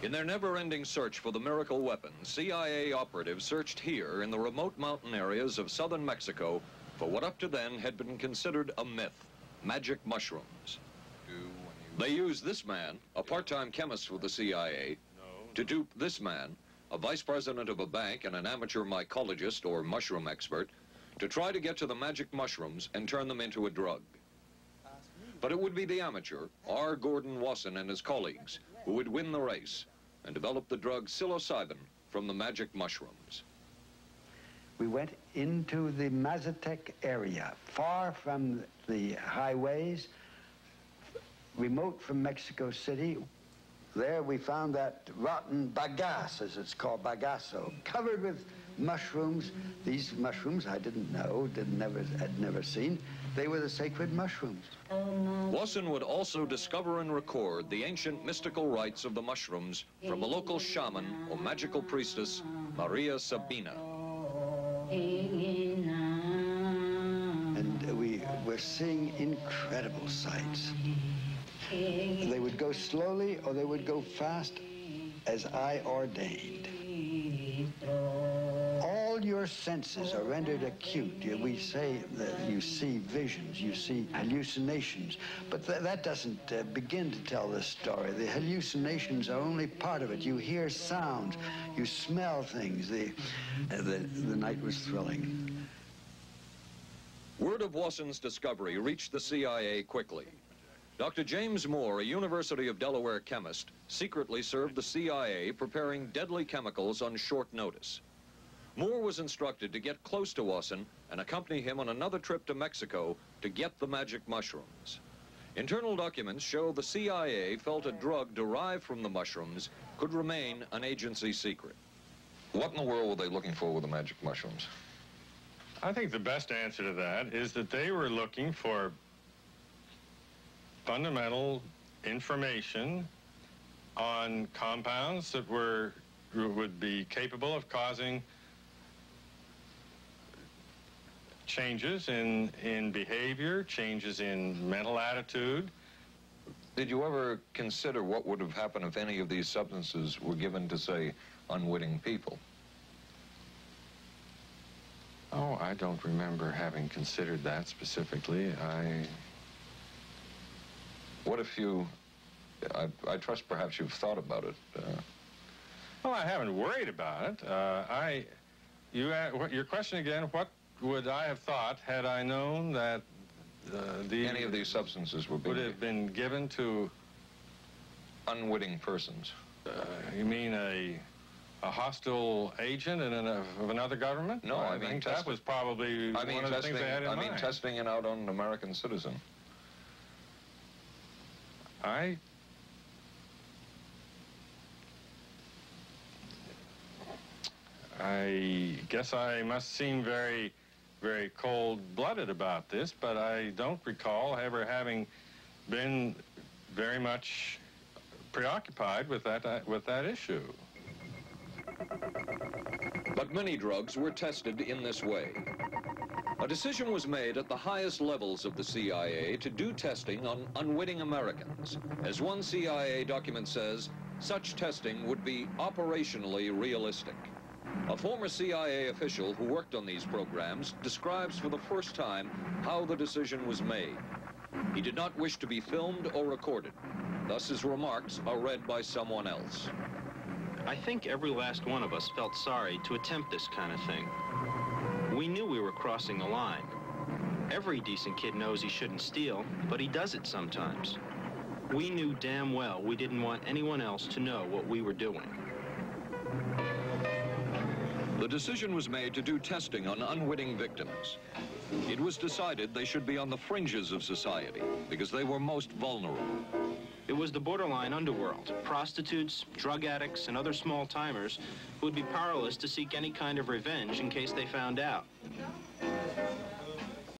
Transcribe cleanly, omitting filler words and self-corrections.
In their never-ending search for the miracle weapon, CIA operatives searched here in the remote mountain areas of southern Mexico for what up to then had been considered a myth, magic mushrooms. They used this man, a part-time chemist for the CIA, to dupe this man, a vice president of a bank and an amateur mycologist or mushroom expert, to try to get to the magic mushrooms and turn them into a drug. But it would be the amateur, R. Gordon Wasson and his colleagues, who would win the race and develop the drug psilocybin from the magic mushrooms. We went into the Mazatec area, far from the highways, remote from Mexico City. There we found that rotten bagasse, as it's called, bagasso, covered with mushrooms. These mushrooms I didn't know, had never seen. They were the sacred mushrooms. Wasson would also discover and record the ancient mystical rites of the mushrooms from a local shaman or magical priestess, Maria Sabina. And we were seeing incredible sights. They would go slowly or they would go fast as I ordained. All your senses are rendered acute. We say that you see visions, you see hallucinations, but that doesn't begin to tell the story. The hallucinations are only part of it. You hear sounds, you smell things. The night was thrilling. Word of Wasson's discovery reached the CIA quickly. Dr. James Moore, a University of Delaware chemist, secretly served the CIA preparing deadly chemicals on short notice. Moore was instructed to get close to Wasson and accompany him on another trip to Mexico to get the magic mushrooms. Internal documents show the CIA felt a drug derived from the mushrooms could remain an agency secret. What in the world were they looking for with the magic mushrooms? I think the best answer to that is that they were looking for fundamental information on compounds that would be capable of causing changes in behavior, changes in mental attitude. Did you ever consider what would have happened if any of these substances were given to, say, unwitting people? Oh, I don't remember having considered that specifically. What if you, I trust perhaps you've thought about it. Well, I haven't worried about it. Your question again, what would I have thought had I known that any of these substances would have been given to unwitting persons? You mean a hostile agent of another government? No, I mean think that was probably one of the things they had in mind. I mean testing it out on an American citizen. I guess I must seem very, very cold-blooded about this, but I don't recall ever having been very much preoccupied with that issue. But many drugs were tested in this way. A decision was made at the highest levels of the CIA to do testing on unwitting Americans. As one CIA document says, such testing would be operationally realistic. A former CIA official who worked on these programs describes for the first time how the decision was made. He did not wish to be filmed or recorded. Thus his remarks are read by someone else. I think every last one of us felt sorry to attempt this kind of thing. We knew we were crossing the line. Every decent kid knows he shouldn't steal, but he does it sometimes. We knew damn well we didn't want anyone else to know what we were doing. The decision was made to do testing on unwitting victims. It was decided they should be on the fringes of society because they were most vulnerable. It was the borderline underworld, prostitutes, drug addicts, and other small-timers who would be powerless to seek any kind of revenge in case they found out.